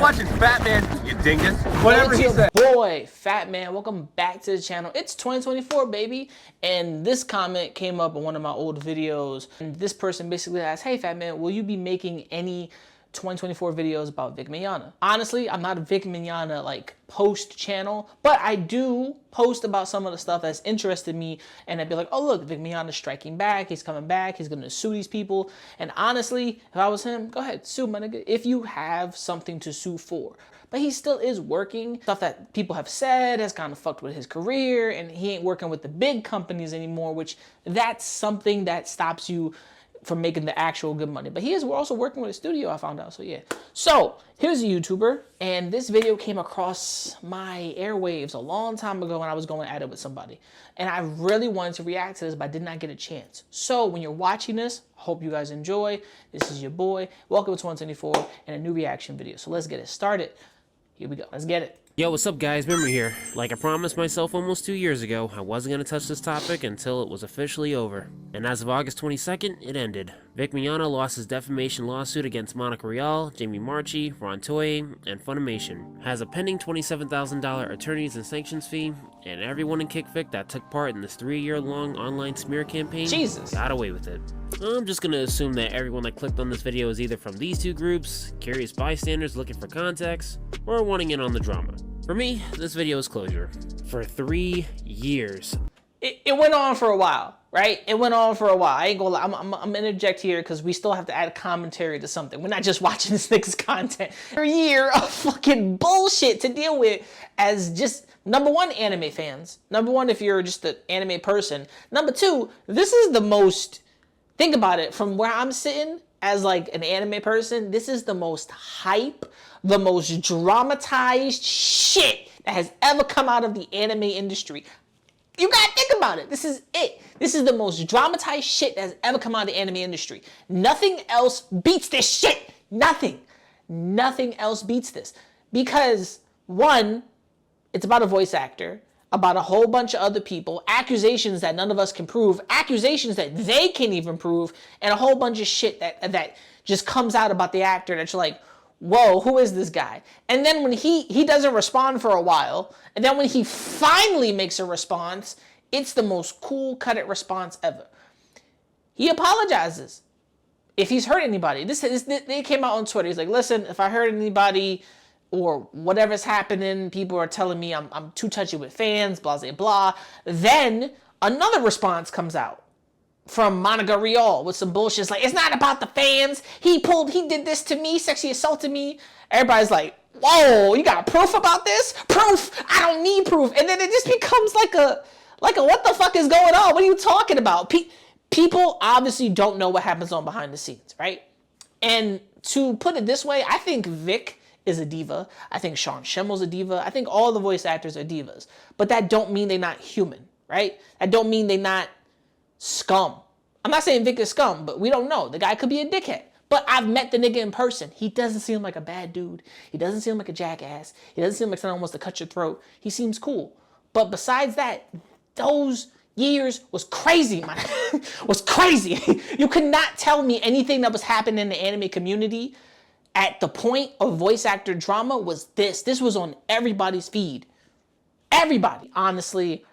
watching Fat Man, you dingus. Whatever he said. Boy, Fat Man, welcome back to the channel. It's 2024, baby. And this comment came up in one of my old videos. And this person basically asked, hey, Fat Man, will you be making any 2024 videos about Vic Mignogna? Honestly, I'm not a Vic Mignogna like post channel, but I do post about some of the stuff that's interested me, and I'd be like, oh look, Vic Mignogna's striking back, he's coming back, he's gonna sue these people. And honestly, if I was him, go ahead, sue my nigga, if you have something to sue for. But he still is working. Stuff that people have said has kind of fucked with his career, and he ain't working with the big companies anymore, which that's something that stops you from making the actual good money. But we're also working with a studio, I found out, so yeah. So here's a YouTuber, and this video came across my airwaves a long time ago when I was going at it with somebody. And I really wanted to react to this, but I did not get a chance. So when you're watching this, I hope you guys enjoy. This is your boy. Welcome to 2024 and a new reaction video. So let's get it started. Here we go, let's get it. Yo, what's up guys, Memory here. Like I promised myself almost 2 years ago, I wasn't going to touch this topic until it was officially over. And as of August 22nd, it ended. Vic Mignogna lost his defamation lawsuit against Monica Rial, Jamie Marchi, Ron Toye, and Funimation. Has a pending $27,000 attorneys and sanctions fee, and everyone in KickVic that took part in this 3-year-long online smear campaign got away with it. I'm just going to assume that everyone that clicked on this video is either from these two groups, curious bystanders looking for context, or wanting in on the drama. For me, this video is closure. For 3 years. It went on for a while, right? It went on for a while. I ain't gonna lie. I'm gonna interject here because we still have to add commentary to something. We're not just watching this nigga's content. A year of fucking bullshit to deal with as just, number one, anime fans. Number one, if you're just an anime person. Number two, this is the most, think about it, from where I'm sitting as like an anime person, this is the most hype, the most dramatized shit that has ever come out of the anime industry. You gotta think about it. This is it. This is the most dramatized shit that has ever come out of the anime industry. Nothing else beats this shit. Nothing. Nothing else beats this. Because, one, it's about a voice actor, about a whole bunch of other people, accusations that none of us can prove, accusations that they can't even prove, and a whole bunch of shit that just comes out about the actor that you're like, whoa, who is this guy? And then when he doesn't respond for a while, and then when he finally makes a response, it's the most cool-cut response ever. He apologizes if he's hurt anybody. They came out on Twitter. He's like, listen, if I hurt anybody or whatever's happening, people are telling me I'm too touchy with fans, blah, blah, blah. Then another response comes out from Monica Rial with some bullshit. It's like, it's not about the fans. He did this to me, sexually assaulted me. Everybody's like, whoa, you got proof about this? Proof? I don't need proof. And then it just becomes like a what the fuck is going on? What are you talking about? People obviously don't know what happens on behind the scenes, right? And to put it this way, I think Vic is a diva. I think Sean Schimmel's a diva. I think all the voice actors are divas. But that don't mean they're not human, right? That don't mean they're not scum. I'm not saying Vic is scum, but we don't know. The guy could be a dickhead. But I've met the nigga in person. He doesn't seem like a bad dude. He doesn't seem like a jackass. He doesn't seem like someone wants to cut your throat. He seems cool. But besides that, those years was crazy, man. Was crazy. You could not tell me anything that was happening in the anime community at the point of voice actor drama was this. This was on everybody's feed. Everybody. Honestly,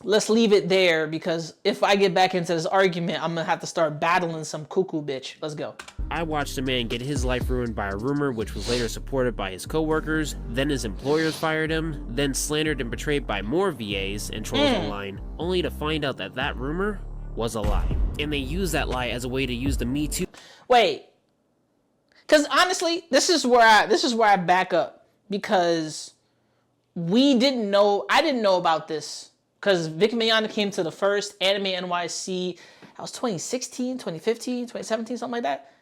let's leave it there, because if I get back into this argument, I'm gonna have to start battling some cuckoo bitch. Let's go. I watched a man get his life ruined by a rumor which was later supported by his co-workers, then his employers fired him, then slandered and betrayed by more VAs and trolls online, only to find out that that rumor was a lie. And they used that lie as a way to use the Me Too. Wait. Because honestly, this is where I back up, because I didn't know about this. Because Vic Mignogna came to the first Anime NYC, that was 2016, 2015, 2017, something like that.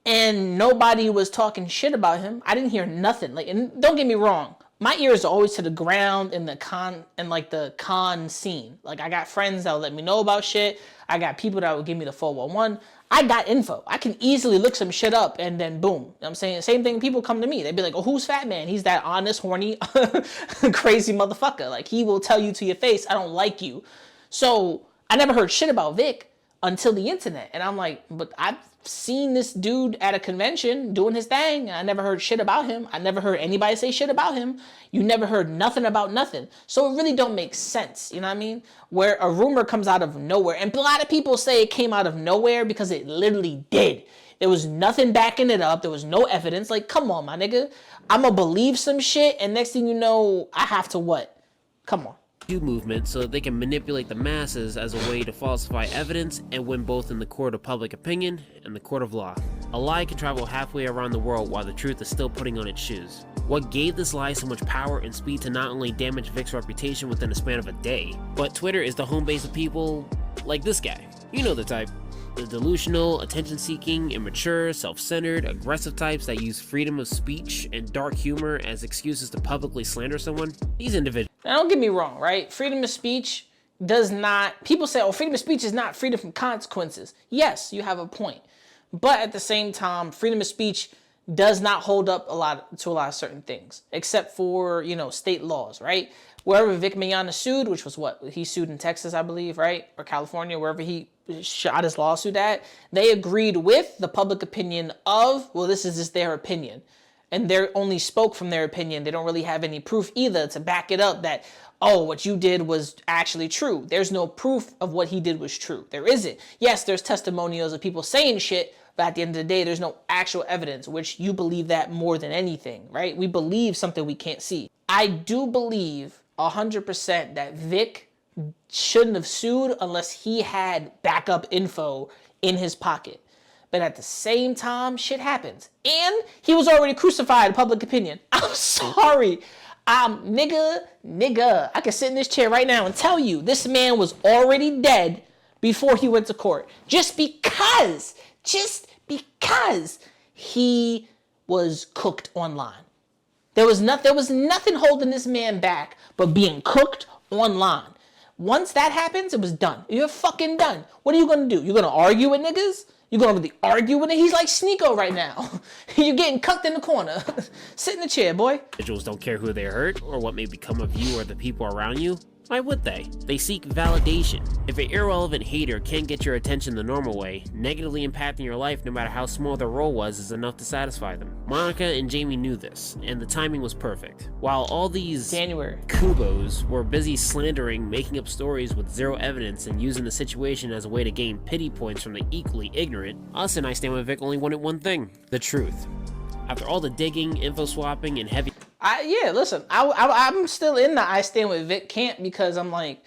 And nobody was talking shit about him. I didn't hear nothing. Like, and don't get me wrong, my ears are always to the ground in the con scene. Like, I got friends that will let me know about shit. I got people that will give me the 411. I got info. I can easily look some shit up and then boom. You know what I'm saying? Same thing, people come to me. They'd be like, oh, who's Fat Man? He's that honest, horny, crazy motherfucker. Like, he will tell you to your face, I don't like you. So I never heard shit about Vic until the internet. And I'm like, but seen this dude at a convention doing his thing. I never heard shit about him. I never heard anybody say shit about him. You never heard nothing about nothing. So it really don't make sense, you know what I mean? Where a rumor comes out of nowhere. And a lot of people say it came out of nowhere because it literally did. There was nothing backing it up. There was no evidence. Like, come on, my nigga. I'ma believe some shit, and next thing you know, I have to what? Come on. Movement so that they can manipulate the masses as a way to falsify evidence and win both in the court of public opinion and the court of law. A lie can travel halfway around the world while the truth is still putting on its shoes. What gave this lie so much power and speed to not only damage Vic's reputation within a span of a day, but Twitter is the home base of people like this guy. You know the type. The delusional, attention-seeking, immature, self-centered, aggressive types that use freedom of speech and dark humor as excuses to publicly slander someone. These individuals. Now, don't get me wrong, right? Freedom of speech does not... People say, oh, freedom of speech is not freedom from consequences. Yes, you have a point. But at the same time, freedom of speech does not hold up a lot of certain things, except for, you know, state laws, right? Wherever Vic Mignogna sued, which was what? He sued in Texas, I believe, right? Or California, wherever he shot his lawsuit at. They agreed with the public opinion of, well, this is just their opinion. And they only spoke from their opinion. They don't really have any proof either to back it up that, oh, what you did was actually true. There's no proof of what he did was true. There isn't. Yes, there's testimonials of people saying shit, but at the end of the day, there's no actual evidence, which you believe that more than anything, right? We believe something we can't see. I do believe 100% that Vic shouldn't have sued unless he had backup info in his pocket. But at the same time, shit happens. And he was already crucified in public opinion. I'm sorry. Nigga, I can sit in this chair right now and tell you this man was already dead before he went to court. Just because he was cooked online. There was nothing holding this man back but being cooked online. Once that happens, it was done. You're fucking done. What are you gonna do? You're gonna argue with niggas? You're gonna really argue with it? He's like Sneeko right now. You're getting cucked in the corner. Sit in the chair, boy. Individuals don't care who they hurt or what may become of you or the people around you. Why would they? They seek validation. If an irrelevant hater can't get your attention the normal way, negatively impacting your life no matter how small their role was is enough to satisfy them. Monica and Jamie knew this, and the timing was perfect. While all these Kubos were busy slandering, making up stories with zero evidence, and using the situation as a way to gain pity points from the equally ignorant, us and I Stand With Vic only wanted one thing: the truth. After all the digging, info swapping, and heavy... Listen, I'm still in the I Stand With Vic camp because I'm like,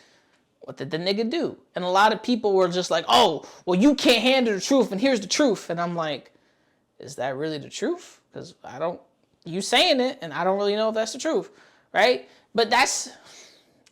what did the nigga do? And a lot of people were just like, oh, well, you can't handle the truth, and here's the truth. And I'm like, is that really the truth? Because you saying it, and I don't really know if that's the truth, right? But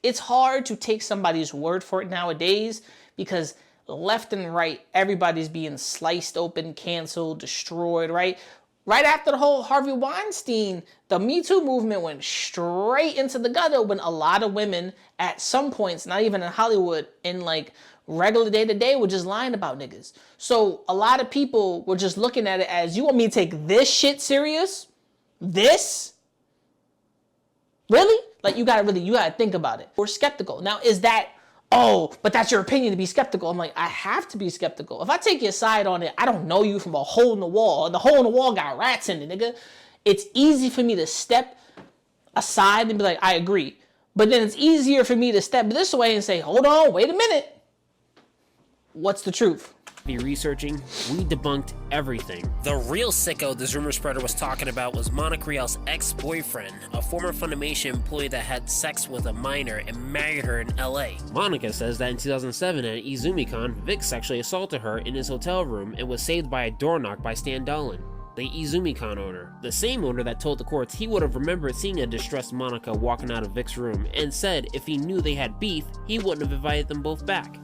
it's hard to take somebody's word for it nowadays because left and right, everybody's being sliced open, canceled, destroyed, right? Right after the whole Harvey Weinstein, the Me Too movement went straight into the gutter when a lot of women at some points, not even in Hollywood, in like regular day-to-day, were just lying about niggas. So a lot of people were just looking at it as, you want me to take this shit serious? This? Really? Like, you gotta think about it. We're skeptical. Now, is that, oh, but that's your opinion to be skeptical? I'm like, I have to be skeptical. If I take your side on it, I don't know you from a hole in the wall. The hole in the wall got rats in it, nigga. It's easy for me to step aside and be like, I agree. But then it's easier for me to step this way and say, hold on, wait a minute. What's the truth? Be researching, we debunked everything. The real sicko this rumor spreader was talking about was Monica Rial's ex-boyfriend, a former Funimation employee that had sex with a minor and married her in LA. Monica says that in 2007 at IzumiCon, Vic sexually assaulted her in his hotel room and was saved by a door knock by Stan Dolan, the IzumiCon owner. The same owner that told the courts he would have remembered seeing a distressed Monica walking out of Vic's room and said if he knew they had beef, he wouldn't have invited them both back.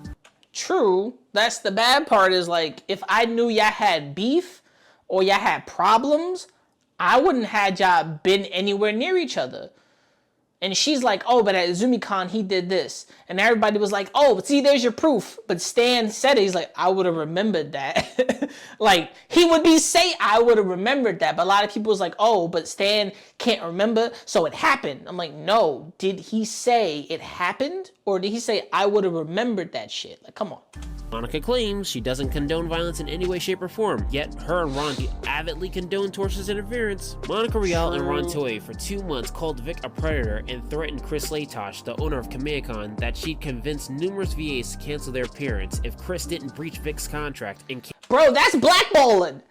True. That's the bad part, is like, if I knew y'all had beef or y'all had problems, I wouldn't have y'all been anywhere near each other. And she's like, oh, but at ZumiCon, he did this. And everybody was like, oh, but see, there's your proof. But Stan said it. He's like, I would have remembered that. Like, he would say, I would have remembered that. But a lot of people was like, oh, but Stan can't remember, so it happened. I'm like, no. Did he say it happened? Or did he say, I would have remembered that shit? Like, come on. Monica claims she doesn't condone violence in any way, shape, or form, yet her and Ron avidly condone Torch's interference. Monica Rial and Ron Toye for 2 months called Vic a predator and threatened Chris Latosh, the owner of Kamehacon, that she'd convinced numerous VAs to cancel their appearance if Chris didn't breach Vic's contract and Bro, that's blackballing.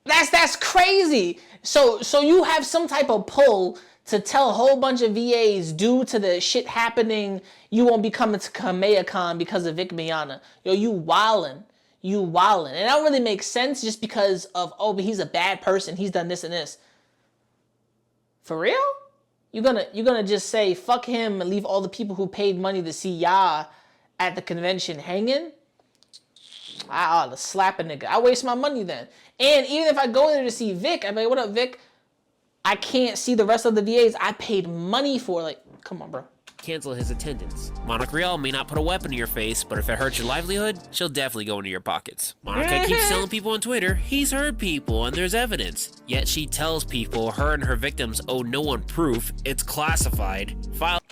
That's crazy. So you have some type of pull to tell a whole bunch of VAs due to the shit happening, you won't be coming to Kamehacon because of Vic Mignogna. Yo, you wildin'. You wildin'. And that don't really make sense just because of, oh, but he's a bad person. He's done this and this. For real? You're gonna just say, fuck him and leave all the people who paid money to see y'all at the convention hanging? I ought to slap a nigga. I waste my money then. And even if I go there to see Vic, I'm like, what up, Vic? I can't see the rest of the VAs I paid money for. Like, come on, bro. Cancel his attendance. Monica Rial may not put a weapon in your face, but if it hurts your livelihood, she'll definitely go into your pockets. Monica keeps telling people on Twitter he's hurt people and there's evidence. Yet she tells people her and her victims owe no one proof. It's classified.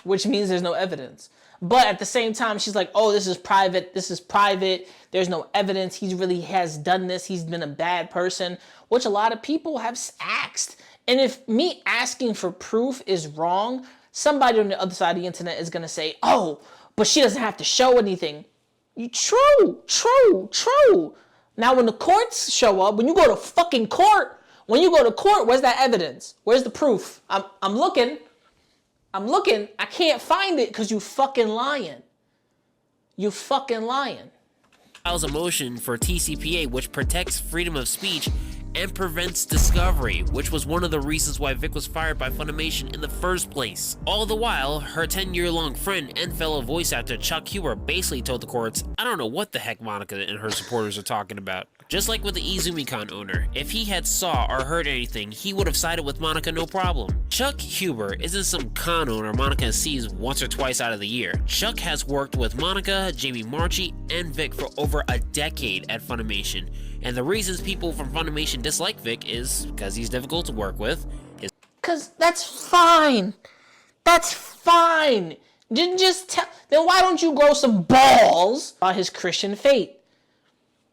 Which means there's no evidence. But at the same time, she's like, oh, this is private. This is private. There's no evidence. He really has done this. He's been a bad person, which a lot of people have asked. And if me asking for proof is wrong, somebody on the other side of the internet is going to say, oh, but she doesn't have to show anything. True. Now, when the courts show up, when you go to fucking court, where's that evidence? Where's the proof? I'm looking. I can't find it because you fucking lying. Files a motion for TCPA, which protects freedom of speech and prevents discovery, which was one of the reasons why Vic was fired by Funimation in the first place. All the while, her 10-year-long friend and fellow voice actor Chuck Huber basically told the courts, I don't know what the heck Monica and her supporters are talking about. Just like with the IzumiCon owner, if he had saw or heard anything, he would have sided with Monica no problem. Chuck Huber isn't some con owner Monica sees once or twice out of the year. Chuck has worked with Monica, Jamie Marchi, and Vic for over a decade at Funimation. And the reasons people from Funimation dislike Vic is because he's difficult to work with. Because that's fine. Then why don't you grow some balls about his Christian faith?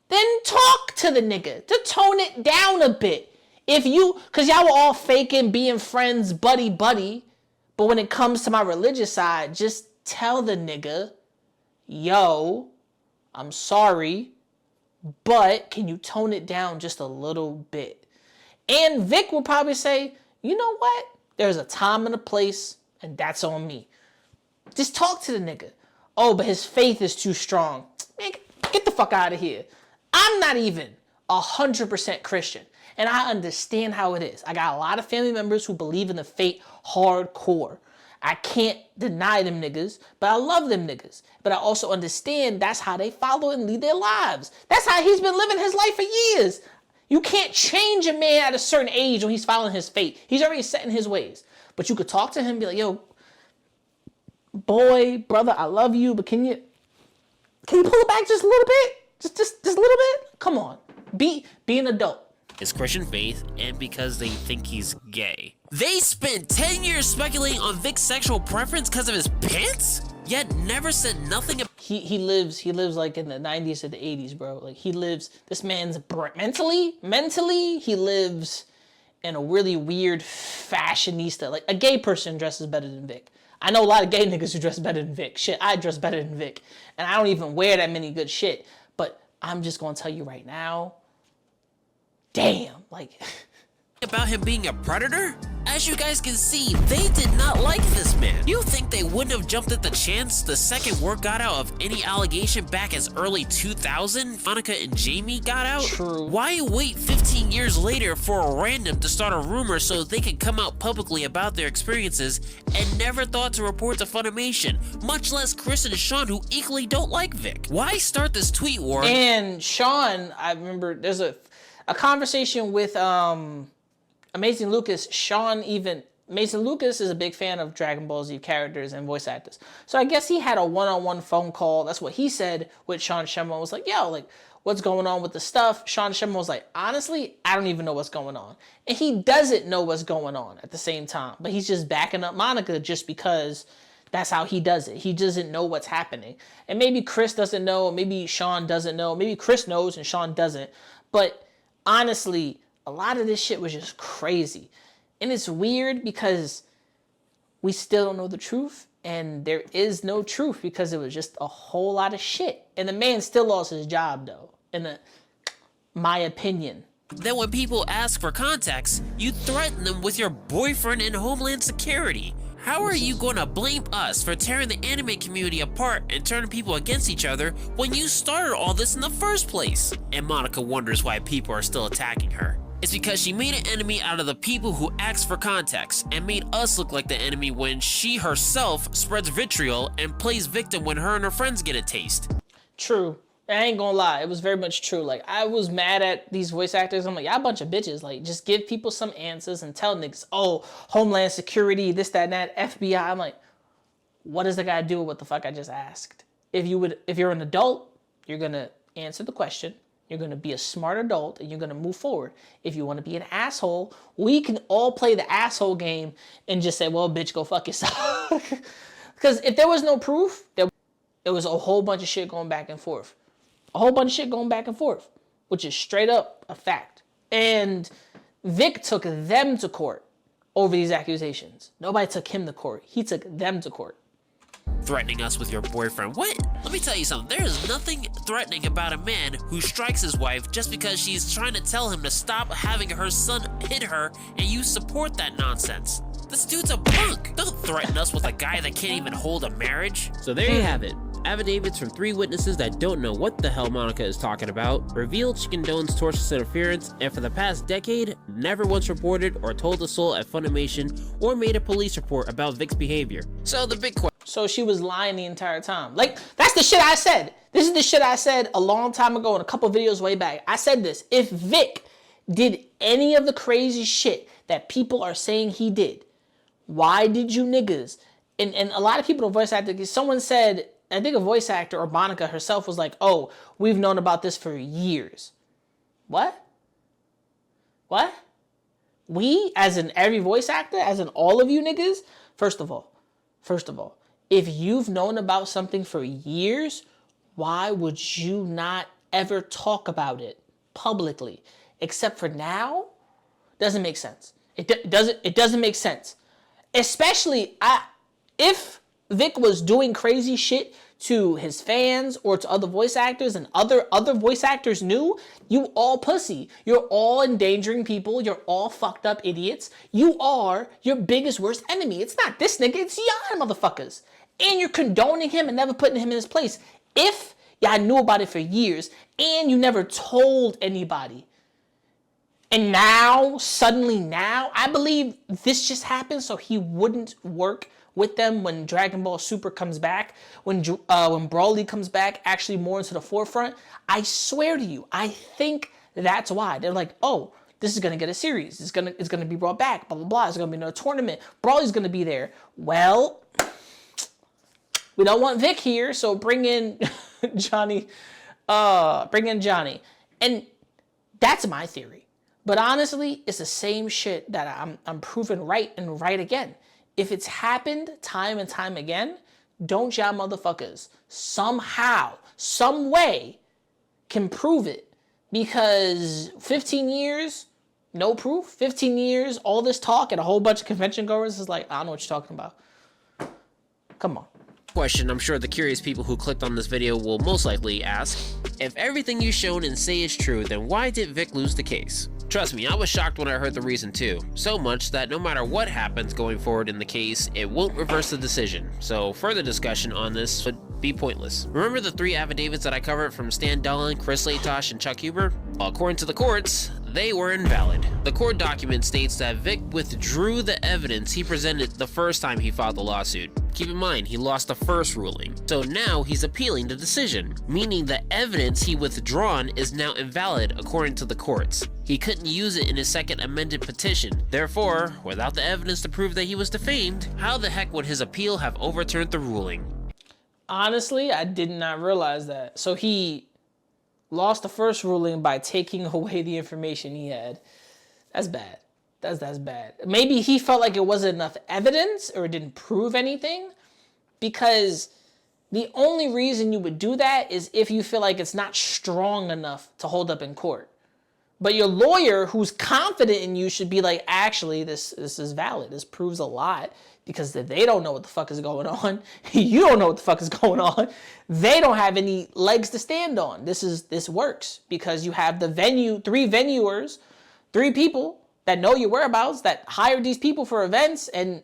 Then talk to the nigga to tone it down a bit. Because y'all were all faking being friends, buddy. But when it comes to my religious side, just tell the nigga, yo, I'm sorry, but can you tone it down just a little bit? And Vic will probably say, you know what? There's a time and a place, and that's on me. Just talk to the nigga. Oh, but his faith is too strong. Man, get the fuck out of here. I'm not even 100% Christian, and I understand how it is. I got a lot of family members who believe in the faith hardcore. I can't deny them niggas, but I love them niggas. But I also understand that's how they follow and lead their lives. That's how he's been living his life for years. You can't change a man at a certain age when he's following his faith. He's already set in his ways. But you could talk to him and be like, yo, boy, brother, I love you, but can you pull it back just a little bit? Just a little bit? Come on. Be an adult. His Christian faith, and because they think he's gay. They spent 10 years speculating on Vic's sexual preference because of his pants, yet never said nothing about. He lives like in the 90s or the 80s, bro. Like this man's mentally, he lives in a really weird fashionista. Like a gay person dresses better than Vic. I know a lot of gay niggas who dress better than Vic. Shit, I dress better than Vic. And I don't even wear that many good shit. But I'm just gonna tell you right now, damn, like. About him being a predator? As you guys can see, they did not like this man. You think they wouldn't have jumped at the chance the second word got out of any allegation back as early 2000? Monica and Jamie got out? True. Why wait 15 years later for a random to start a rumor so they could come out publicly about their experiences and never thought to report to Funimation, much less Chris and Sean, who equally don't like Vic? Why start this tweet war? And Sean, I remember there's a conversation with Amazing Lucas. Amazing Lucas is a big fan of Dragon Ball Z characters and voice actors. So I guess he had a one-on-one phone call. That's what he said with Sean Shenmue. Was like, yo, like, what's going on with the stuff? Sean Shenmue was like, honestly, I don't even know what's going on. And he doesn't know what's going on at the same time. But he's just backing up Monica just because That's how he does it. He doesn't know what's happening. And maybe Chris doesn't know. Maybe Sean doesn't know. Maybe Chris knows and Sean doesn't. But honestly, a lot of this shit was just crazy. And it's weird because we still don't know the truth. And there is no truth because it was just a whole lot of shit. And the man still lost his job, though, in my opinion. Then when people ask for context, you threaten them with your boyfriend in Homeland Security. How are you gonna blame us for tearing the anime community apart and turning people against each other when you started all this in the first place? And Monica wonders why people are still attacking her. It's because she made an enemy out of the people who asked for context and made us look like the enemy when she herself spreads vitriol and plays victim when her and her friends get a taste. True. I ain't gonna lie, it was very much true. Like, I was mad at these voice actors. I'm like, y'all a bunch of bitches. Like, just give people some answers and tell niggas, oh, Homeland Security, this, that, and that, FBI. I'm like, what does the guy do with what the fuck I just asked? If you're an adult, you're gonna answer the question. You're gonna be a smart adult and you're gonna move forward. If you wanna be an asshole, we can all play the asshole game and just say, well, bitch, go fuck yourself. Because if there was no proof, it was a whole bunch of shit going back and forth. A whole bunch of shit going back and forth, which is straight up a fact. And Vic took them to court over these accusations. Nobody took him to court. He took them to court. Threatening us with your boyfriend. What? Let me tell you something. There is nothing threatening about a man who strikes his wife just because she's trying to tell him to stop having her son hit her, and you support that nonsense. This dude's a punk. Don't threaten us with a guy that can't even hold a marriage. So there you have it. Affidavits from 3 witnesses that don't know what the hell Monica is talking about revealed she condones tortious interference and for the past decade never once reported or told a soul at Funimation or made a police report about Vic's behavior. So the big question. So she was lying the entire time. Like, that's the shit I said. This is the shit I said a long time ago in a couple videos way back. I said this. If Vic did any of the crazy shit that people are saying he did, why did you niggas? And a lot of people don't voice actor, someone said, I think a voice actor or Monica herself was like, oh, we've known about this for years. What? What? We, as in every voice actor, as in all of you niggas? First of all, if you've known about something for years, why would you not ever talk about it publicly? Except for now? Doesn't make sense. It doesn't make sense. Especially, if Vic was doing crazy shit to his fans or to other voice actors and other voice actors knew, you all pussy. You're all endangering people. You're all fucked up idiots. You are your biggest, worst enemy. It's not this nigga. It's y'all motherfuckers. And you're condoning him and never putting him in his place. If y'all knew about it for years and you never told anybody, and now, suddenly now, I believe this just happened so he wouldn't work with them when Dragon Ball Super comes back, when Broly comes back, actually more into the forefront. I swear to you, I think that's why. They're like, oh, this is gonna get a series. It's gonna be brought back, blah, blah, blah. It's gonna be another tournament. Broly's gonna be there. Well, we don't want Vic here, so bring in Johnny. And that's my theory. But honestly, it's the same shit that I'm proving right and right again. If it's happened time and time again, don't y'all motherfuckers somehow, some way can prove it. Because 15 years, no proof. 15 years, all this talk and a whole bunch of convention goers is like, I don't know what you're talking about. Come on. Question I'm sure the curious people who clicked on this video will most likely ask, if everything you've shown and say is true, then why did Vic lose the case? Trust me, I was shocked when I heard the reason too. So much that no matter what happens going forward in the case, it won't reverse the decision. So further discussion on this would be pointless. Remember the 3 affidavits that I covered from Stan Dolan, Chris Latosh, and Chuck Huber? Well, according to the courts, they were invalid. The court document states that Vic withdrew the evidence he presented the first time he filed the lawsuit. Keep in mind, he lost the first ruling. So now he's appealing the decision, meaning the evidence he withdrawn is now invalid according to the courts. He couldn't use it in his second amended petition. Therefore, without the evidence to prove that he was defamed, how the heck would his appeal have overturned the ruling? Honestly, I did not realize that. So he lost the first ruling by taking away the information he had. That's bad. That's bad. Maybe he felt like it wasn't enough evidence or it didn't prove anything. because the only reason you would do that is if you feel like it's not strong enough to hold up in court. But your lawyer who's confident in you should be like, actually, this is valid. This proves a lot, because they don't know what the fuck is going on. You don't know what the fuck is going on. They don't have any legs to stand on. This works because you have the venue, 3 venuers, 3 people that know your whereabouts, that hired these people for events. And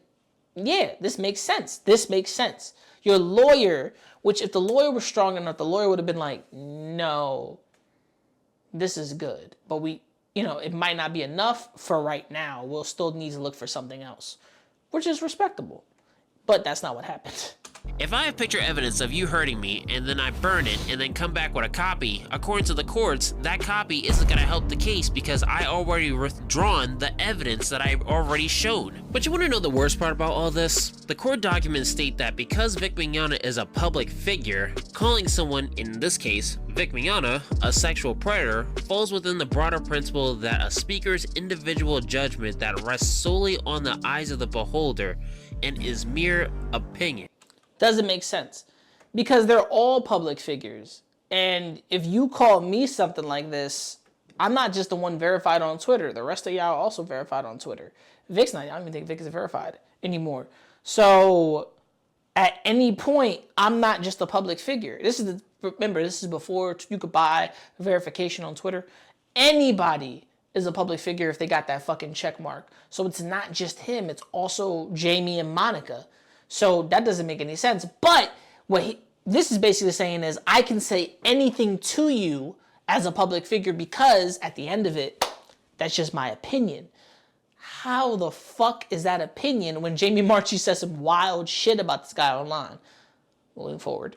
yeah, this makes sense. This makes sense. Your lawyer, which if the lawyer was strong enough, the lawyer would have been like, no, this is good. But it might not be enough for right now. We'll still need to look for something else, which is respectable. But that's not what happened. If I have picture evidence of you hurting me and then I burn it and then come back with a copy, according to the courts, that copy isn't going to help the case because I already withdrawn the evidence that I've already shown. But you want to know the worst part about all this? The court documents state that because Vic Mignogna is a public figure, calling someone, in this case, Vic Mignogna, a sexual predator, falls within the broader principle that a speaker's individual judgment that rests solely on the eyes of the beholder and is mere opinion. Doesn't make sense because they're all public figures. And if you call me something like this, I'm not just the one verified on Twitter. The rest of y'all are also verified on Twitter. Vic's not. I don't even think Vic is verified anymore. So at any point, I'm not just a public figure. Remember, this is before you could buy verification on Twitter. Anybody is a public figure if they got that fucking check mark. So it's not just him. It's also Jamie and Monica. So that doesn't make any sense. But this is basically saying is I can say anything to you as a public figure because at the end of it, that's just my opinion. How the fuck is that opinion when Jamie Marchi says some wild shit about this guy online? Moving forward.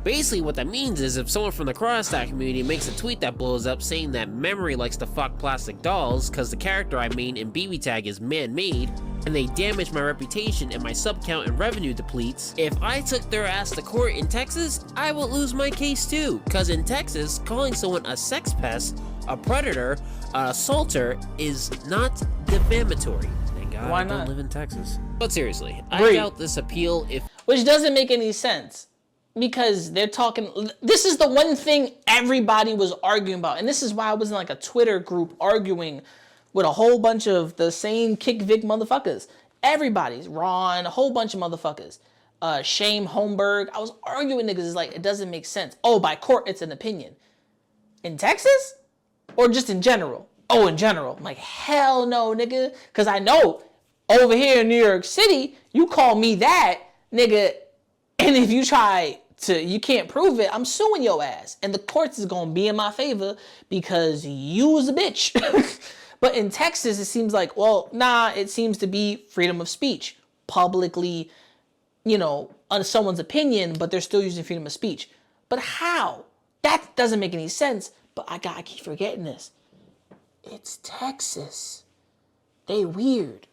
Basically what that means is if someone from the Crosstalk community makes a tweet that blows up saying that Memory likes to fuck plastic dolls because the character I made in BB Tag is man-made, and they damage my reputation and my sub count and revenue depletes, if I took their ass to court in Texas, I would lose my case too, because in Texas, calling someone a sex pest, a predator, an assaulter is not defamatory. Thank God I don't live in Texas. But seriously, I doubt this appeal if... Which doesn't make any sense. Because they're talking, this is the one thing everybody was arguing about. And this is why I was in like a Twitter group arguing with a whole bunch of the same KickVic motherfuckers. Everybody's Ron, a whole bunch of motherfuckers. Shame Holmberg. I was arguing niggas. It's like, it doesn't make sense. Oh, by court, it's an opinion. In Texas? Or just in general? Oh, in general. I'm like, hell no, nigga. Because I know over here in New York City, you call me that, nigga, and if you you can't prove it, I'm suing your ass. And the courts is going to be in my favor because you was a bitch. But in Texas, it seems like, it seems to be freedom of speech. Publicly, on someone's opinion, but they're still using freedom of speech. But how? That doesn't make any sense. But I keep forgetting this. It's Texas. They weird.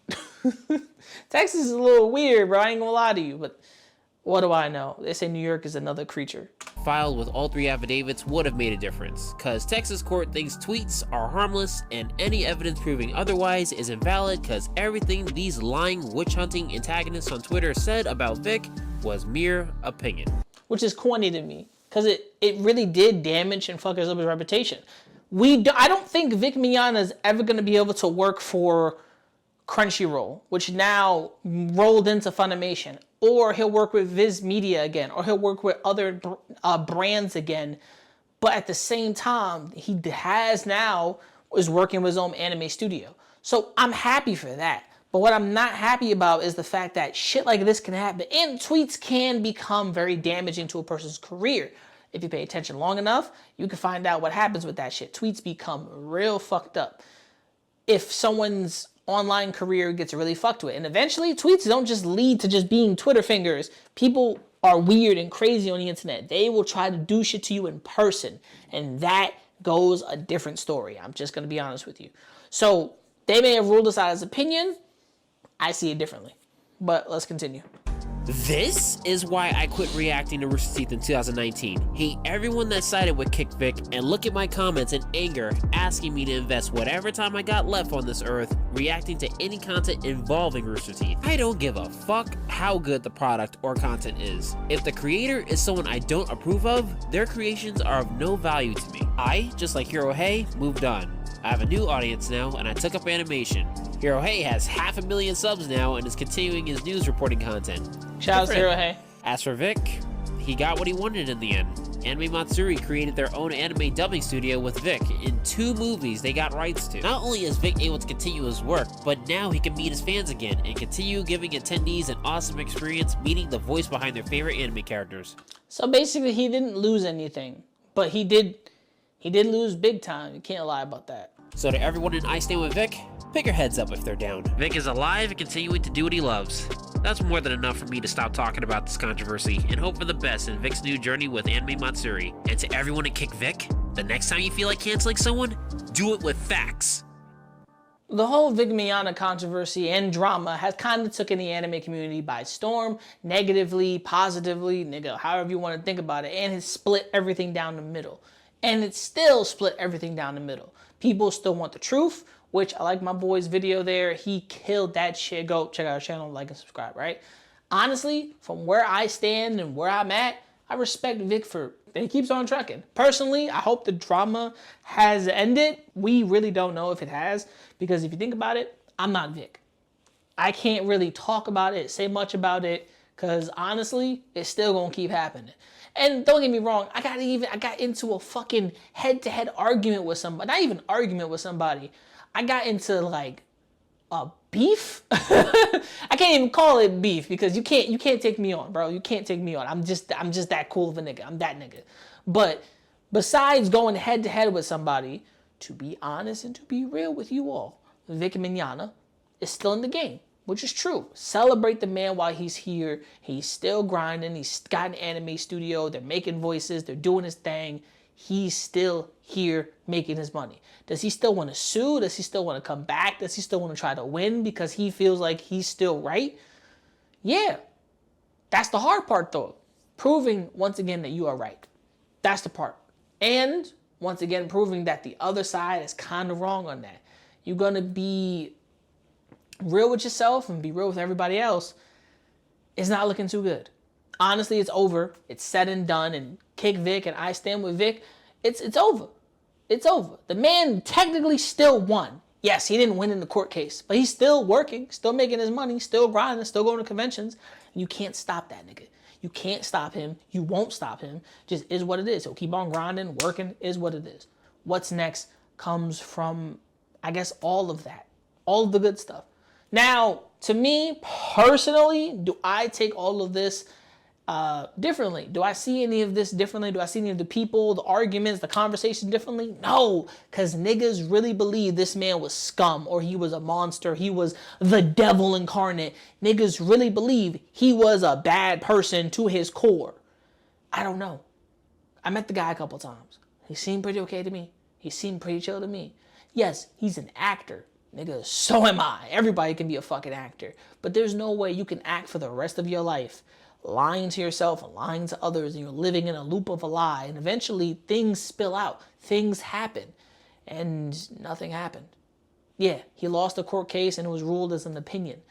Texas is a little weird, bro. I ain't gonna lie to you, but... What do I know? They say New York is another creature. Filed with all 3 affidavits would have made a difference, cause Texas court thinks tweets are harmless and any evidence proving otherwise is invalid cause everything these lying witch hunting antagonists on Twitter said about Vic was mere opinion. Which is corny to me, cause it really did damage and fuck us up his reputation. I don't think Vic Mignogna is ever gonna be able to work for Crunchyroll, which now rolled into Funimation. Or he'll work with Viz Media again, or he'll work with other brands again. But at the same time, he is working with his own anime studio. So I'm happy for that. But what I'm not happy about is the fact that shit like this can happen. And tweets can become very damaging to a person's career. If you pay attention long enough, you can find out what happens with that shit. Tweets become real fucked up. If someone's online career gets really fucked with. And eventually, tweets don't just lead to just being Twitter fingers. People are weird and crazy on the internet. They will try to do shit to you in person. And that goes a different story. I'm just going to be honest with you. So they may have ruled us out as opinion. I see it differently. But let's continue. This is why I quit reacting to Rooster Teeth in 2019. Hate everyone that sided with KickVic, and look at my comments in anger asking me to invest whatever time I got left on this earth reacting to any content involving Rooster Teeth. I don't give a fuck how good the product or content is. If the creator is someone I don't approve of, their creations are of no value to me. I, just like Hirohei, moved on. I have a new audience now, and I took up animation. Hirohei has 500,000 subs now and is continuing his news reporting content. Shout out to Hirohei. As for Vic, he got what he wanted in the end. Anime Matsuri created their own anime dubbing studio with Vic. In 2 movies they got rights to. Not only is Vic able to continue his work, but now he can meet his fans again and continue giving attendees an awesome experience meeting the voice behind their favorite anime characters. So basically he didn't lose anything, but he did lose big time. You can't lie about that. So to everyone in I Stand With Vic, pick your heads up if they're down. Vic is alive and continuing to do what he loves. That's more than enough for me to stop talking about this controversy and hope for the best in Vic's new journey with Anime Matsuri. And to everyone at KickVic, the next time you feel like canceling someone, do it with facts. The whole Vic Mignogna controversy and drama has kind of taken the anime community by storm, negatively, positively, nigga, however you want to think about it, and it's split everything down the middle. And it's still split everything down the middle. People still want the truth, which I like my boy's video there. He killed that shit. Go check out our channel, like and subscribe, right? Honestly, from where I stand and where I'm at, I respect Vic for that he keeps on trucking. Personally, I hope the drama has ended. We really don't know if it has, because if you think about it, I'm not Vic. I can't really talk about it, say much about it, because honestly, it's still gonna keep happening. And don't get me wrong, I got into a fucking head-to-head argument with somebody. Not even argument with somebody. I got into like a beef. I can't even call it beef because you can't take me on, bro. You can't take me on. I'm just that cool of a nigga. I'm that nigga. But besides going head-to-head with somebody, to be honest and to be real with you all, Vic Mignogna is still in the game. Which is true. Celebrate the man while he's here. He's still grinding. He's got an anime studio. They're making voices. They're doing his thing. He's still here making his money. Does he still want to sue? Does he still want to come back? Does he still want to try to win because he feels like he's still right? Yeah. That's the hard part though. Proving once again that you are right. That's the part. And once again, proving that the other side is kind of wrong on that. You're going to be real with yourself and be real with everybody else. It's not looking too good. Honestly, it's over. It's said and done. And KickVic and I Stand With Vic, it's over. It's over. The man technically still won. Yes, he didn't win in the court case, but he's still working, still making his money, still grinding, still going to conventions. You can't stop that nigga. You can't stop him. You won't stop him. Just is what it is. He'll keep on grinding, working, is what it is. What's next comes from, I guess, all of that. All of the good stuff. Now, to me, personally, do I take all of this differently? Do I see any of this differently? Do I see any of the people, the arguments, the conversation differently? No, because niggas really believe this man was scum or he was a monster. He was the devil incarnate. Niggas really believe he was a bad person to his core. I don't know. I met the guy a couple times. He seemed pretty okay to me. He seemed pretty chill to me. Yes, he's an actor. Nigga, so am I. Everybody can be a fucking actor. But there's no way you can act for the rest of your life lying to yourself and lying to others, and you're living in a loop of a lie, and eventually things spill out. Things happen. And nothing happened. Yeah, he lost a court case and it was ruled as an opinion.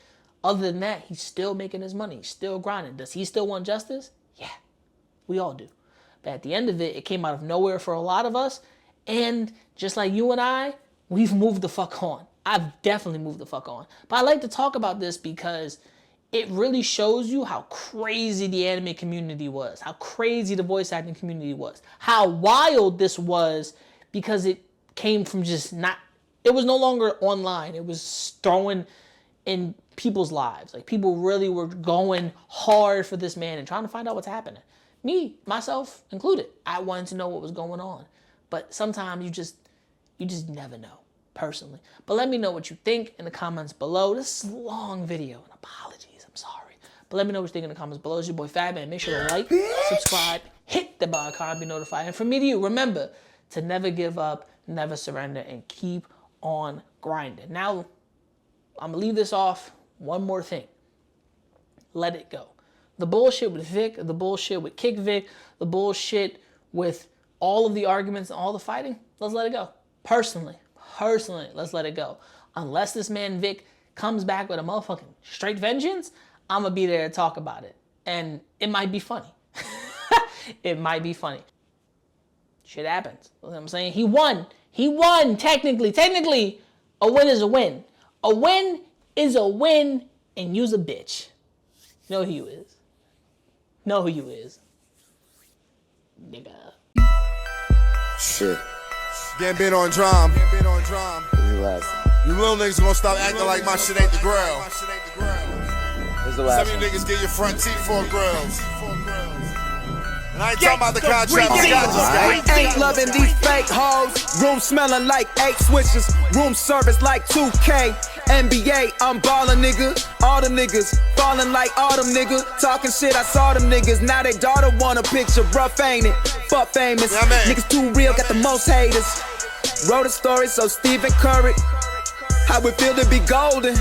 Other than that, he's still making his money. He's still grinding. Does he still want justice? Yeah, we all do. But at the end of it, it came out of nowhere for a lot of us. And just like you and I, we've moved the fuck on. I've definitely moved the fuck on. But I like to talk about this because it really shows you how crazy the anime community was, how crazy the voice acting community was, how wild this was because it came from just not, it was no longer online. It was throwing in people's lives. Like people really were going hard for this man and trying to find out what's happening. Me, myself included. I wanted to know what was going on. But sometimes you just never know. Personally. But let me know what you think in the comments below. This is a long video, and apologies, I'm sorry. But let me know what you think in the comments below. It's your boy Fatman. Make sure to like, subscribe, hit the bell icon, be notified. And from me to you, remember to never give up, never surrender, and keep on grinding. Now, I'm gonna leave this off. One more thing. Let it go. The bullshit with Vic, the bullshit with KickVic, the bullshit with all of the arguments and all the fighting, let's let it go. Personally, let's let it go. Unless this man Vic comes back with a motherfucking straight vengeance, I'm gonna be there to talk about it. And it might be funny. It might be funny. Shit happens. You know what I'm saying? He won. He won, technically. Technically, a win is a win. A win is a win, and you's a bitch. Know who you is. Know who you is. Nigga. Shit. Getting bit on drum. This is the last one. You little niggas gonna stop acting like my shit ain't the grill. This is the last Some of one. you niggas get your front teeth for grills. And I ain't talking about the contract. Ain't loving these fake hoes. Room smelling like 8 switches. Room service like 2K. NBA, I'm ballin', nigga. All the niggas fallin' like autumn, nigga. Talking shit, I saw them niggas. Now they daughter want a picture. Rough, ain't it? Fuck famous. Yeah, man. Niggas too real, got the most haters. Wrote a story, so Stephen Curry. How it feel to be golden.